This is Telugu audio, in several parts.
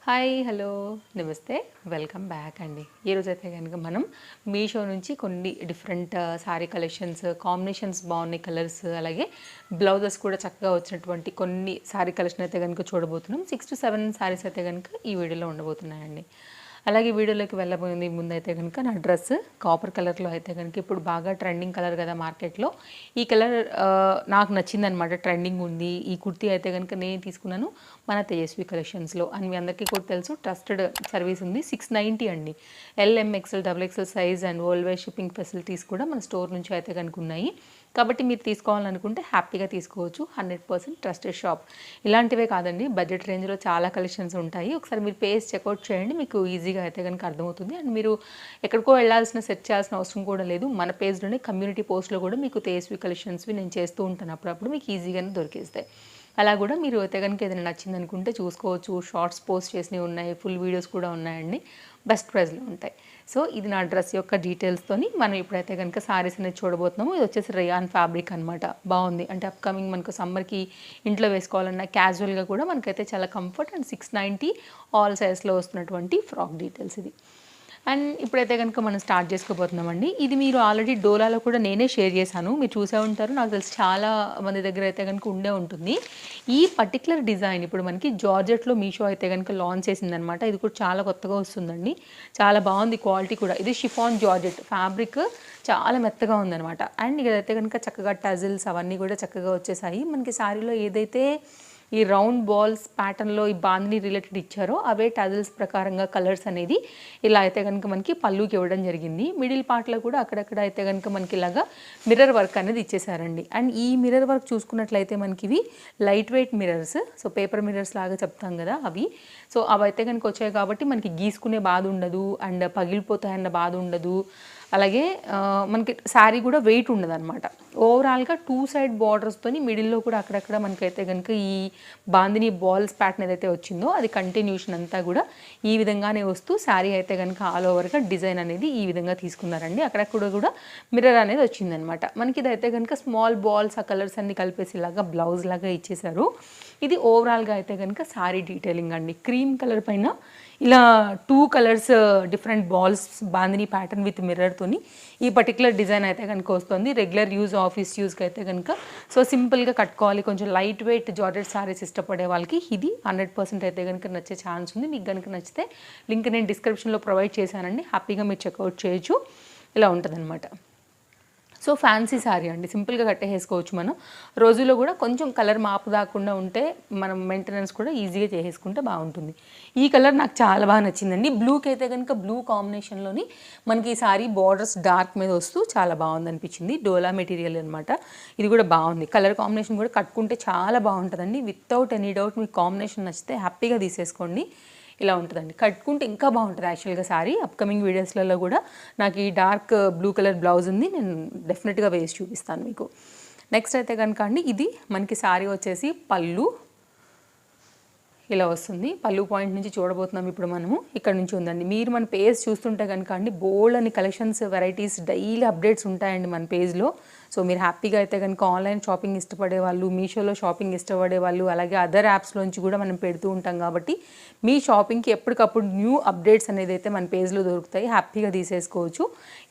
హాయ్ హలో నమస్తే వెల్కమ్ బ్యాక్ అండి. ఈరోజైతే కనుక మనం మీషో నుంచి కొన్ని డిఫరెంట్ శారీ కలెక్షన్స్ కాంబినేషన్స్ బాగున్నాయి, కలర్స్ అలాగే బ్లౌజెస్ కూడా చక్కగా వచ్చినటువంటి కొన్ని శారీ కలెక్షన్ అయితే కనుక చూడబోతున్నాం. 6 to 7 శారీస్ అయితే కనుక ఈ వీడియోలో ఉండబోతున్నాయండి. అలాగే వీడియోలోకి వెళ్ళబోయింది ముందైతే కనుక నా డ్రెస్ కాపర్ కలర్లో అయితే కనుక ఇప్పుడు బాగా ట్రెండింగ్ కలర్ కదా మార్కెట్లో. ఈ కలర్ నాకు నచ్చిందనమాట, ట్రెండింగ్ ఉంది. ఈ కుర్తీ అయితే కనుక నేను తీసుకున్నాను మన తేజస్వి కలెక్షన్స్లో. అని మీ అందరికీ కూడా తెలుసు, ట్రస్టెడ్ సర్వీస్ ఉంది. 690 అండి. LM XL XXL size and world wide shipping facilities కూడా మన స్టోర్ నుంచి అయితే కనుక ఉన్నాయి. కాబట్టి మీరు తీసుకోవాలనుకుంటే హ్యాపీగా తీసుకోవచ్చు. 100% ట్రస్టెడ్ షాప్. ఇలాంటివే కాదండి, బడ్జెట్ రేంజ్లో చాలా కలెక్షన్స్ ఉంటాయి. ఒకసారి మీరు పేజ్ చెక్అవుట్ చేయండి, మీకు ఈజీగా అయితే కనుక అర్థమవుతుంది. అండ్ మీరు ఎక్కడికో వెళ్ళాల్సిన సెట్ చేయాల్సిన అవసరం కూడా లేదు. మన పేజ్లోనే కమ్యూనిటీ పోస్ట్లో కూడా మీకు తేజస్వి కలెక్షన్స్వి నేను చేస్తూ ఉంటాను, అప్పుడప్పుడు మీకు ఈజీగానే దొరికేస్తాయి. అలా కూడా మీరు అయితే కనుక ఏదైనా నచ్చింది అనుకుంటే చూసుకోవచ్చు. షార్ట్స్ పోస్ట్ చేసినవి ఉన్నాయి, ఫుల్ వీడియోస్ కూడా ఉన్నాయండి, బెస్ట్ ప్రైస్లో ఉంటాయి. సో ఇది నా డ్రెస్ యొక్క డీటెయిల్స్తోని మనం ఇప్పుడైతే కనుక సారీస్ అనేది చూడబోతున్నాము. ఇది వచ్చేసి రేయాన్ ఫ్యాబ్రిక్ అనమాట. బాగుంది, అంటే అప్కమింగ్ మనకు సమ్మర్కి ఇంట్లో వేసుకోవాలన్నా క్యాజువల్గా కూడా మనకైతే చాలా కంఫర్ట్. అండ్ 690 ఆల్ సైజ్లో వస్తున్నటువంటి ఫ్రాక్ డీటెయిల్స్ ఇది. అండ్ ఇప్పుడైతే కనుక మనం స్టార్ట్ చేసుకోబోతున్నామండి. ఇది మీరు ఆల్రెడీ డోలాలో కూడా నేనే షేర్ చేశాను, మీరు చూసే ఉంటారు. నాకు తెలిసి చాలా మంది దగ్గర అయితే కనుక ఉండే ఉంటుంది. ఈ పర్టికులర్ డిజైన్ ఇప్పుడు మనకి జార్జెట్లో మీషో అయితే కనుక లాంచ్ చేసిందనమాట. ఇది కూడా చాలా కొత్తగా వస్తుందండి, చాలా బాగుంది. క్వాలిటీ కూడా ఇది షిఫాన్ జార్జెట్ ఫ్యాబ్రిక్, చాలా మెత్తగా ఉందనమాట. అండ్ ఇదైతే కనుక చక్కగా టజిల్స్ అవన్నీ కూడా చక్కగా వచ్చేసాయి. మనకి శారీలో ఏదైతే ఈ రౌండ్ బాల్స్ ప్యాటర్న్లో ఈ బాందిని రిలేటెడ్ ఇచ్చారో అవే టజిల్స్ ప్రకారంగా కలర్స్ అనేది ఇలా అయితే కనుక మనకి పళ్ళుకి ఇవ్వడం జరిగింది. మిడిల్ పార్ట్లో కూడా అక్కడక్కడ అయితే కనుక మనకి ఇలాగా మిర్రర్ వర్క్ అనేది ఇచ్చేసారండి. అండ్ ఈ మిర్రర్ వర్క్ చూసుకున్నట్లయితే మనకి ఇవి light weight mirrors, so paper mirrors లాగా చెప్తాం కదా అవి. సో అవి అయితే కనుక వచ్చాయి కాబట్టి మనకి గీసుకునే బాధ ఉండదు, అండ్ పగిలిపోతాయన్న బాధ ఉండదు. అలాగే మనకి శారీ కూడా వెయిట్ ఉండదు అనమాట. ఓవరాల్గా 2 సైడ్ బార్డర్స్తోని మిడిల్లో కూడా అక్కడక్కడ మనకైతే కనుక ఈ బాందిని బాల్స్ ప్యాటర్న్ ఏదైతే వచ్చిందో అది కంటిన్యూషన్ అంతా కూడా ఈ విధంగానే వస్తూ శారీ అయితే కనుక ఆల్ ఓవర్గా డిజైన్ అనేది ఈ విధంగా తీసుకున్నారండి. అక్కడక్కడ కూడా మిర్రర్ అనేది వచ్చిందనమాట. మనకి ఇదైతే కనుక స్మాల్ బాల్స్ ఆ కలర్స్ అన్ని కలిపేసి ఇలాగా బ్లౌజ్ లాగా ఇచ్చేసారు. ఇది ఓవరాల్గా అయితే కనుక శారీ డీటెయిలింగ్ అండి. క్రీమ్ కలర్ పైన ఇలా 2 colours different balls bandhani pattern with మిర్రర్తోని ఈ పర్టికులర్ డిజైన్ అయితే కనుక వస్తుంది. రెగ్యులర్ యూజ్ ఆఫీస్ యూజ్కి అయితే కనుక సో సింపుల్గా కట్టుకోవాలి, కొంచెం లైట్ వెయిట్ జార్జెట్ సారీస్ ఇష్టపడే వాళ్ళకి ఇది 100% అయితే కనుక నచ్చే ఛాన్స్ ఉంది. మీకు కనుక నచ్చితే లింక్ నేను డిస్క్రిప్షన్లో ప్రొవైడ్ చేశానండి, హ్యాపీగా మీరు చెక్అవుట్ చేయొచ్చు. ఇలా ఉంటుందన్నమాట. సో ఫ్యాన్సీ శారీ అండి, సింపుల్గా కట్టేసుకోవచ్చు మనం. రోజులో కూడా కొంచెం కలర్ మాపు దాకుండా ఉంటే మనం మెయింటెనెన్స్ కూడా ఈజీగా చేసేసుకుంటే బాగుంటుంది. ఈ కలర్ నాకు చాలా బాగా నచ్చిందండి. బ్లూకి అయితే కనుక బ్లూ కాంబినేషన్లోని మనకి ఈ శారీ బార్డర్స్ డార్క్ మీద వస్తూ చాలా బాగుంది అనిపించింది. డోలా మెటీరియల్ అనమాట. ఇది కూడా బాగుంది, కలర్ కాంబినేషన్ కూడా కట్టుకుంటే చాలా బాగుంటుందండి. వితౌట్ ఎనీ డౌట్ మీకు కాంబినేషన్ నచ్చితే హ్యాపీగా తీసేసుకోండి. ఇలా ఉంటుందండి, కట్టుకుంటే ఇంకా బాగుంటుంది యాక్చువల్గా శారీ. అప్కమింగ్ వీడియోస్లలో కూడా నాకు ఈ డార్క్ బ్లూ కలర్ బ్లౌజ్ ఉంది, నేను డెఫినెట్గా వేసి చూపిస్తాను మీకు. నెక్స్ట్ అయితే కనుక అండి ఇది మనకి శారీ వచ్చేసి పళ్ళు ఇలా వస్తుంది. పళ్ళు పాయింట్ నుంచి చూడబోతున్నాం ఇప్పుడు మనము. ఇక్కడ నుంచి ఉందండి. మీరు మన పేజ్ చూస్తుంటే కనుక అండి బోల్డ్ అని కలెక్షన్స్ వెరైటీస్ డైలీ అప్డేట్స్ ఉంటాయండి మన పేజ్లో. సో మీరు హ్యాపీగా అయితే కనుక ఆన్లైన్ షాపింగ్ ఇష్టపడే వాళ్ళు, మీషోలో షాపింగ్ ఇష్టపడే వాళ్ళు, అలాగే అదర్ యాప్స్లోంచి కూడా మనం పెడుతూ ఉంటాం కాబట్టి మీ షాపింగ్కి ఎప్పటికప్పుడు న్యూ అప్డేట్స్ అనేది అయితే మన పేజ్లో దొరుకుతాయి, హ్యాపీగా తీసేసుకోవచ్చు.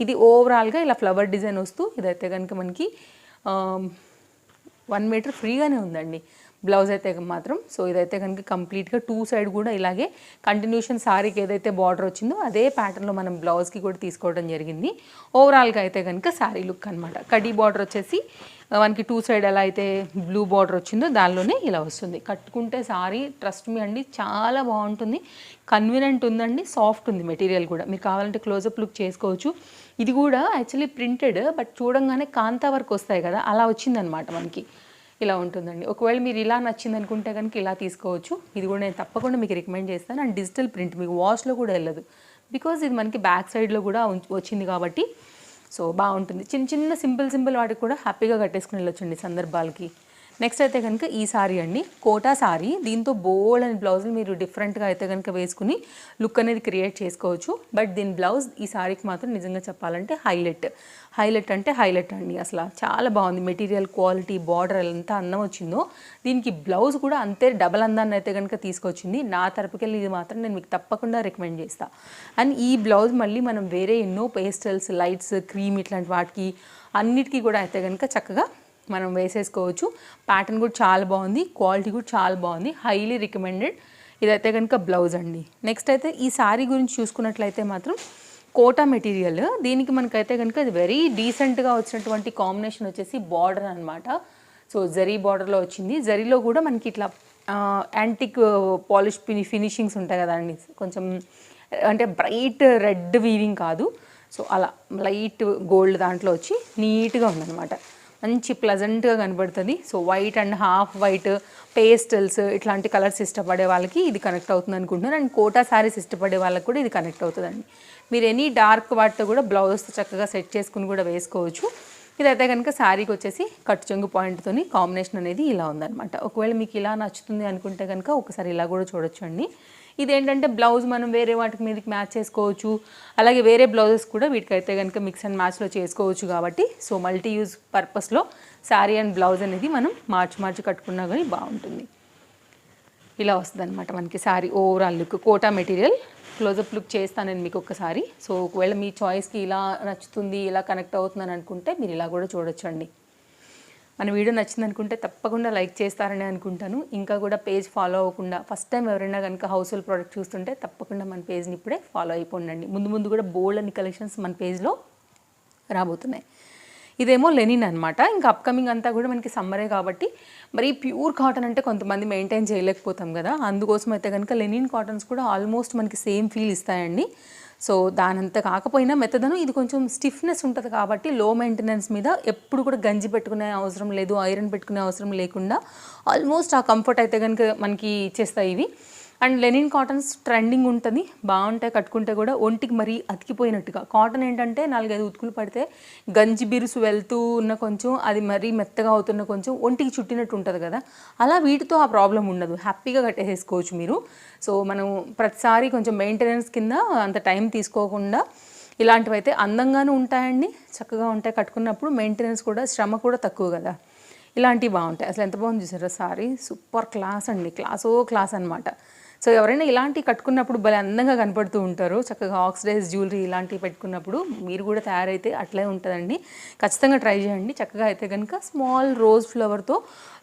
ఇది ఓవరాల్గా ఇలా ఫ్లవర్ డిజైన్ వస్తూ ఇదైతే కనుక మనకి 1 మీటర్ ఫ్రీగానే ఉందండి బ్లౌజ్ అయితే మాత్రం. సో ఇదైతే కనుక కంప్లీట్గా 2 సైడ్ కూడా ఇలాగే కంటిన్యూషన్ శారీకి ఏదైతే బార్డర్ వచ్చిందో అదే ప్యాటర్న్లో మనం బ్లౌజ్కి కూడా తీసుకోవడం జరిగింది. ఓవరాల్గా అయితే కనుక శారీ లుక్ అనమాట. కడీ బార్డర్ వచ్చేసి మనకి 2 సైడ్ ఎలా అయితే బ్లూ బార్డర్ వచ్చిందో దానిలోనే ఇలా వస్తుంది. కట్టుకుంటే శారీ ట్రస్ట్ మీ అండి చాలా బాగుంటుంది, కన్వీనియంట్ ఉందండి, సాఫ్ట్ ఉంది మెటీరియల్ కూడా. మీరు కావాలంటే క్లోజప్ లుక్ చేసుకోవచ్చు. ఇది కూడా యాక్చువల్లీ ప్రింటెడ్, బట్ చూడంగానే కాంతా వర్క్ వస్తాయి కదా అలా వచ్చిందనమాట మనకి. ఇలా ఉంటుందండి. ఒకవేళ మీరు ఇలా నచ్చింది అనుకుంటే కనుక ఇలా తీసుకోవచ్చు. ఇది కూడా నేను తప్పకుండా మీకు రికమెండ్ చేస్తాను. అండ్ డిజిటల్ ప్రింట్ మీకు వాష్లో కూడా వెళ్ళదు, బికాజ్ ఇది మనకి బ్యాక్ సైడ్లో కూడా వచ్చింది కాబట్టి సో బాగుంటుంది. చిన్న చిన్న సింపుల్ వాటికి కూడా హ్యాపీగా కట్టేసుకుని వెళ్ళొచ్చండి సందర్భాలకి. నెక్స్ట్ అయితే కనుక ఈ సారీ అండి, కోటా సారీ. దీంతో బోల్డ్ అండ్ బ్లౌజులు మీరు డిఫరెంట్గా అయితే కనుక వేసుకుని లుక్ అనేది క్రియేట్ చేసుకోవచ్చు. బట్ దీని బ్లౌజ్ ఈ సారీకి మాత్రం నిజంగా చెప్పాలంటే హైలైట్ అంటే హైలైట్ అండి. అసలు చాలా బాగుంది. మెటీరియల్ క్వాలిటీ, బార్డర్ ఎంత అందం వచ్చిందో, దీనికి బ్లౌజ్ కూడా అంతే డబల్ అందాన్ని అయితే కనుక తీసుకొచ్చింది. నా తరపుకెళ్ళి ఇది మాత్రం నేను మీకు తప్పకుండా రికమెండ్ చేస్తాను. అండ్ ఈ బ్లౌజ్ మళ్ళీ మనం వేరే ఎన్నో పేస్టల్స్, లైట్స్, క్రీమ్ ఇట్లాంటి వాటికి అన్నిటికీ కూడా అయితే కనుక చక్కగా మనం వేసేసుకోవచ్చు. ప్యాటర్న్ కూడా చాలా బాగుంది, క్వాలిటీ కూడా చాలా బాగుంది, హైలీ రికమెండెడ్. ఇదైతే కనుక బ్లౌజ్ అండి. నెక్స్ట్ అయితే ఈ శారీ గురించి చూసుకున్నట్లయితే మాత్రం కోటా మెటీరియల్. దీనికి మనకైతే కనుక ఇది వెరీ డీసెంట్గా వచ్చినటువంటి కాంబినేషన్ వచ్చేసి బార్డర్ అనమాట. సో జరీ బార్డర్లో వచ్చింది. జరీలో కూడా మనకి ఇట్లా యాంటిక్ పాలిష్ ఫినిషింగ్స్ ఉంటాయి కదండి, కొంచెం అంటే బ్రైట్ రెడ్ వీవింగ్ కాదు. సో అలా లైట్ గోల్డ్ దాంట్లో వచ్చి నీట్గా ఉందన్నమాట. మంచి ప్లజెంట్గా కనబడుతుంది. So white and half white, pastels ఇట్లాంటి కలర్స్ ఇష్టపడే వాళ్ళకి ఇది కనెక్ట్ అవుతుంది అనుకుంటున్నాను. అండ్ కోటా శారీస్ ఇష్టపడే వాళ్ళకి కూడా ఇది కనెక్ట్ అవుతుందండి. మీరు ఎనీ డార్క్ వాటితో కూడా బ్లౌజ్ చక్కగా సెట్ చేసుకుని కూడా వేసుకోవచ్చు. ఇదైతే కనుక శారీకి వచ్చేసి కట్ చెంగు పాయింట్తోని కాంబినేషన్ అనేది ఇలా ఉందన్నమాట. ఒకవేళ మీకు ఇలా నచ్చుతుంది అనుకుంటే కనుక ఒకసారి ఇలా కూడా చూడొచ్చండి. ఇదేంటంటే బ్లౌజ్ మనం వేరే వాటికి మీదకి మ్యాచ్ చేసుకోవచ్చు. అలాగే వేరే బ్లౌజెస్ కూడా వీటికైతే కనుక మిక్స్ అండ్ మ్యాచ్లో చేసుకోవచ్చు. కాబట్టి సో మల్టీ యూజ్ పర్పస్లో శారీ అండ్ బ్లౌజ్ అనేది మనం మార్చి కట్టుకున్నా కానీ బాగుంటుంది. ఇలా వస్తుంది అనమాట మనకి sari overall look. Kota material close up look చేస్తాను నేను మీకు ఒక్కసారి. సో ఒకవేళ మీ చాయిస్కి ఇలా నచ్చుతుంది, ఇలా కనెక్ట్ అవుతుందని అనుకుంటే మీరు ఇలా కూడా చూడొచ్చండి. మన వీడియో నచ్చింది అనుకుంటే తప్పకుండా లైక్ చేస్తారని అనుకుంటాను. ఇంకా కూడా పేజ్ ఫాలో అవ్వకుండా ఫస్ట్ టైం ఎవరైనా కనుక హౌస్ హోల్డ్ ప్రోడక్ట్ చూస్తుంటే తప్పకుండా మన పేజ్ని ఇప్పుడే ఫాలో అయిపోండి. ముందు కూడా బోల్డ్ అని కలెక్షన్స్ మన పేజ్లో రాబోతున్నాయి. ఇదేమో లెనిన్ అనమాట. ఇంకా అప్కమింగ్ అంతా కూడా మనకి సమ్మరే కాబట్టి మరి ప్యూర్ కాటన్ అంటే కొంతమంది మెయింటైన్ చేయలేకపోతాం కదా, అందుకోసం అయితే కనుక లెనిన్ కాటన్స్ కూడా ఆల్మోస్ట్ మనకి సేమ్ ఫీల్ ఇస్తాయండి. సో దానంత కాకపోయినా మెత్తదనం ఇది కొంచెం స్టిఫ్నెస్ ఉంటుంది కాబట్టి లో మెయింటెనెన్స్ మీద ఎప్పుడు కూడా గంజి పెట్టుకునే అవసరం లేదు, ఐరన్ పెట్టుకునే అవసరం లేకుండా ఆల్మోస్ట్ ఆ కంఫర్ట్ అయితే కనుక మనకి ఇచ్చేస్తాయి ఇవి. అండ్ లెనిన్ కాటన్స్ ట్రెండింగ్ ఉంటుంది, బాగుంటాయి కట్టుకుంటే కూడా. ఒంటికి మరీ అతికిపోయినట్టుగా కాటన్ ఏంటంటే 4-5 ఉతుకులు పడితే గంజి బిరుసు వెళ్తూ ఉన్న కొంచెం అది మరీ మెత్తగా అవుతున్న కొంచెం ఒంటికి చుట్టినట్టు ఉంటుంది కదా, అలా వీటితో ఆ ప్రాబ్లం ఉండదు, హ్యాపీగా కట్టేసుకోవచ్చు మీరు. సో మనం ప్రతిసారి కొంచెం మెయింటెనెన్స్ కింద అంత టైం తీసుకోకుండా ఇలాంటివి అయితే అందంగానూ ఉంటాయండి, చక్కగా ఉంటాయి కట్టుకున్నప్పుడు. మెయింటెనెన్స్ కూడా, శ్రమ కూడా తక్కువ కదా, ఇలాంటివి బాగుంటాయి. అసలు ఎంత బాగుంది చూసారా సారీ, సూపర్ క్లాస్ అండి, క్లాస్ అనమాట. సో ఎవరైనా ఇలాంటివి కట్టుకున్నప్పుడు భలే అందంగా కనపడుతూ ఉంటారు. చక్కగా ఆక్సిడైజ్ జ్యువెలరీ ఇలాంటివి పెట్టుకున్నప్పుడు మీరు కూడా తయారైతే అట్లే ఉంటుందండి. ఖచ్చితంగా ట్రై చేయండి. చక్కగా అయితే కనుక స్మాల్ రోజ్ ఫ్లవర్తో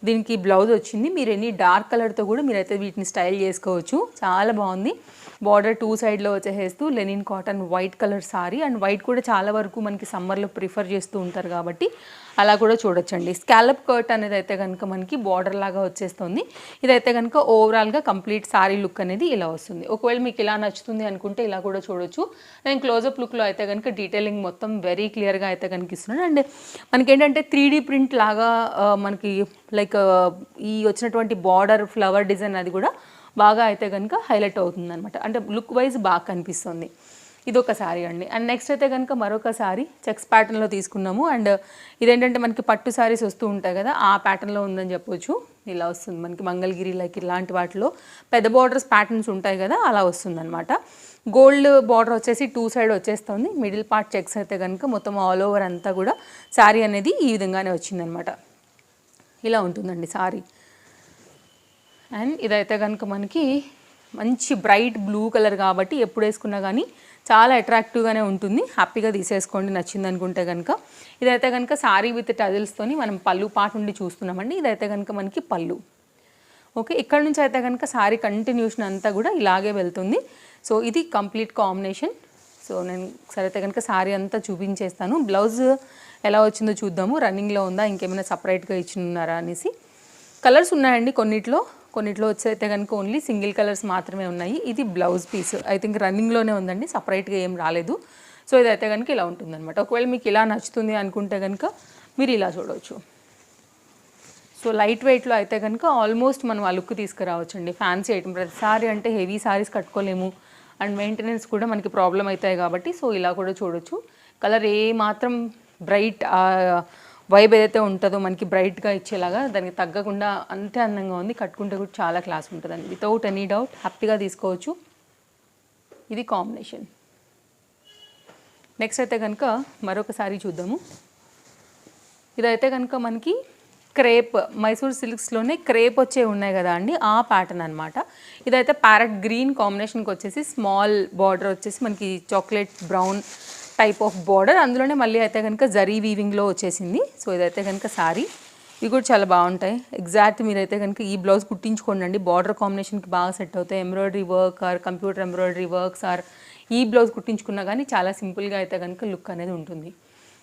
దీనికి బ్లౌజ్ వచ్చింది. మీరు ఎన్ని డార్క్ కలర్తో కూడా మీరైతే వీటిని స్టైల్ చేసుకోవచ్చు. చాలా బాగుంది. బార్డర్ 2 సైడ్లో వచ్చేస్తూ linen cotton white colour sorry. And white కూడా చాలా వరకు మనకి సమ్మర్లో ప్రిఫర్ చేస్తూ ఉంటారు కాబట్టి అలా కూడా చూడొచ్చండి. స్కాలప్ కట్ అనేది అయితే కనుక మనకి బార్డర్ లాగా వచ్చేస్తుంది. ఇదైతే కనుక ఓవరాల్గా కంప్లీట్ సారీ లుక్ అనేది ఇలా వస్తుంది. ఒకవేళ మీకు ఇలా నచ్చుతుంది అనుకుంటే ఇలా కూడా చూడొచ్చు. నేను క్లోజప్ లుక్లో అయితే కనుక డీటెయిలింగ్ మొత్తం వెరీ క్లియర్గా అయితే కనిపిస్తున్నాను. అండ్ మనకేంటంటే 3D ప్రింట్ లాగా మనకి లైక్ ఈ వచ్చినటువంటి బార్డర్ ఫ్లవర్ డిజైన్ అది కూడా బాగా అయితే కనుక హైలైట్ అవుతుంది అనమాట. అంటే లుక్ వైజ్ బాగా కనిపిస్తుంది. ఇదొక శారీ అండి. అండ్ నెక్స్ట్ అయితే కనుక మరొక శారీ చెక్స్ ప్యాటర్న్లో తీసుకున్నాము. అండ్ ఇదేంటంటే మనకి పట్టు శారీస్ వస్తూ ఉంటాయి కదా, ఆ ప్యాటర్న్లో ఉందని చెప్పొచ్చు. ఇలా వస్తుంది మనకి మంగళగిరి లైక్ ఇలాంటి వాటిలో పెద్ద బార్డర్స్ ప్యాటర్న్స్ ఉంటాయి కదా, అలా వస్తుందన్నమాట. గోల్డ్ బార్డర్ వచ్చేసి 2 సైడ్ వచ్చేస్తుంది. మిడిల్ పార్ట్ చెక్స్ అయితే కనుక మొత్తం ఆల్ ఓవర్ అంతా కూడా శారీ అనేది ఈ విధంగానే వచ్చిందనమాట. ఇలా ఉంటుందండి శారీ. అండ్ ఇదైతే కనుక మనకి మంచి బ్రైట్ బ్లూ కలర్ కాబట్టి ఎప్పుడు వేసుకున్నా కానీ చాలా అట్రాక్టివ్గానే ఉంటుంది. హ్యాపీగా తీసేసుకోండి నచ్చింది అనుకుంటే కనుక. ఇదైతే కనుక శారీ విత్ టజిల్స్తోని మనం పళ్ళు పార్ట్ నుండి చూస్తున్నామండి. ఇదైతే కనుక మనకి పళ్ళు. ఓకే, ఇక్కడ నుంచి అయితే కనుక శారీ కంటిన్యూషన్ అంతా కూడా ఇలాగే వెళ్తుంది. సో ఇది కంప్లీట్ కాంబినేషన్. సో నేను సరే అయితే కనుక శారీ అంతా చూపించేస్తాను. బ్లౌజ్ ఎలా వచ్చిందో చూద్దాము. రన్నింగ్లో ఉందా, ఇంకేమైనా సపరేట్గా ఇచ్చిన్నారా అనేసి. కలర్స్ ఉన్నాయండి కొన్నిట్లో వచ్చైతే కనుక ఓన్లీ సింగిల్ కలర్స్ మాత్రమే ఉన్నాయి. ఇది బ్లౌజ్ పీస్ ఐ థింక్ రన్నింగ్లోనే ఉందండి, సపరేట్గా ఏం రాలేదు. సో ఇదైతే కనుక ఇలా ఉంటుందన్నమాట. ఒకవేళ మీకు ఇలా నచ్చుతుంది అనుకుంటే కనుక మీరు ఇలా చూడవచ్చు. సో లైట్ వెయిట్లో అయితే కనుక ఆల్మోస్ట్ మనం ఆ లుక్ తీసుకురావచ్చండి. ఫ్యాన్సీ ఐటమ్ ప్రతిసారి అంటే హెవీ సారీస్ కట్టుకోలేము అండ్ మెయింటెనెన్స్ కూడా మనకి ప్రాబ్లం అవుతాయి కాబట్టి సో ఇలా కూడా చూడొచ్చు. కలర్ ఏ మాత్రం బ్రైట్ వైబ్ ఏదైతే ఉంటుందో మనకి బ్రైట్గా ఇచ్చేలాగా దానికి తగ్గకుండా అంతే అందంగా ఉంది. కట్టుకుంటే కూడా చాలా క్లాస్ ఉంటుందండి. వితౌట్ ఎనీ డౌట్ హ్యాపీగా తీసుకోవచ్చు. ఇది కాంబినేషన్. నెక్స్ట్ అయితే కనుక మరొక సారీ చూద్దాము. ఇదైతే కనుక మనకి క్రేప్, మైసూర్ సిల్క్స్లోనే క్రేప్ వచ్చే ఉన్నాయి కదా అండి, ఆ ప్యాటర్న్ అనమాట. ఇదైతే ప్యారెట్ గ్రీన్ కాంబినేషన్కి వచ్చేసి స్మాల్ బార్డర్ వచ్చేసి మనకి chocolate brown type of border, అందులోనే మళ్ళీ అయితే కనుక జరీ వీవింగ్లో వచ్చేసింది. సో ఇదైతే కనుక సారీ, ఇవి కూడా చాలా బాగుంటాయి. ఎగ్జాక్ట్ మీరైతే కనుక ఈ బ్లౌజ్ కుట్టించుకోండి అండి, బార్డర్ కాంబినేషన్కి బాగా సెట్ అవుతాయి. Embroidery work or computer embroidery works or ఈ బ్లౌజ్ కుట్టించుకున్నా కానీ చాలా సింపుల్గా అయితే కనుక లుక్ అనేది ఉంటుంది.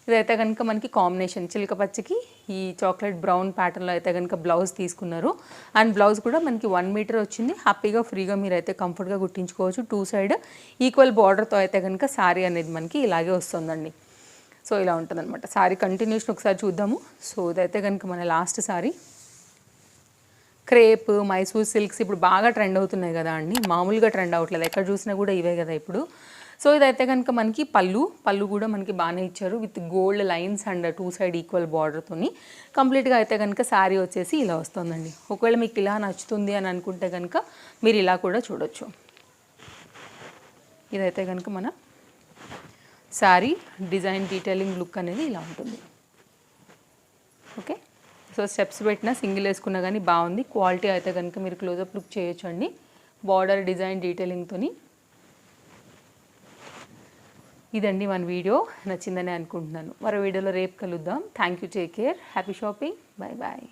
ఇదైతే కనుక మనకి కాంబినేషన్ చిలక పచ్చికి ఈ చాక్లెట్ బ్రౌన్ ప్యాటర్న్లో అయితే కనుక బ్లౌజ్ తీసుకున్నారు. అండ్ బ్లౌజ్ కూడా మనకి 1 మీటర్ వచ్చింది. హ్యాపీగా ఫ్రీగా మీరైతే కంఫర్ట్గా కుట్టించుకోవచ్చు. 2 సైడ్ ఈక్వల్ బార్డర్తో అయితే కనుక శారీ అనేది మనకి ఇలాగే వస్తుందండి. సో ఇలా ఉంటుందన్నమాట శారీ కంటిన్యూషన్. ఒకసారి చూద్దాము. సో ఇదైతే కనుక మన last sari. Crepe, Mysore silks ఇప్పుడు బాగా ట్రెండ్ అవుతున్నాయి కదా అండి, మామూలుగా ట్రెండ్ అవ్వట్లేదు, ఎక్కడ చూసినా కూడా ఇవే కదా ఇప్పుడు. సో ఇదైతే కనుక మనకి పళ్ళు కూడా మనకి బాగానే ఇచ్చారు with gold lines and 2 side equal బార్డర్తోని. కంప్లీట్గా అయితే కనుక శారీ వచ్చేసి ఇలా వస్తుందండి. ఒకవేళ మీకు ఇలా నచ్చుతుంది అని అనుకుంటే కనుక మీరు ఇలా కూడా చూడొచ్చు. ఇదైతే కనుక మన శారీ డిజైన్ డీటెయిలింగ్ లుక్ అనేది ఇలా ఉంటుంది. ఓకే, సో స్టెప్స్ పెట్టినా సింగిల్ వేసుకున్నా కానీ బాగుంది. క్వాలిటీ అయితే కనుక మీరు క్లోజప్ లుక్ చేయొచ్చు అండి, బార్డర్ డిజైన్ డీటెయిలింగ్తోని. ఇదండి మన వీడియో, నచ్చిందని అనుకుంటున్నాను. మరో వీడియోలో రేపు కలుద్దాం. Thank you, take care, happy shopping, bye bye.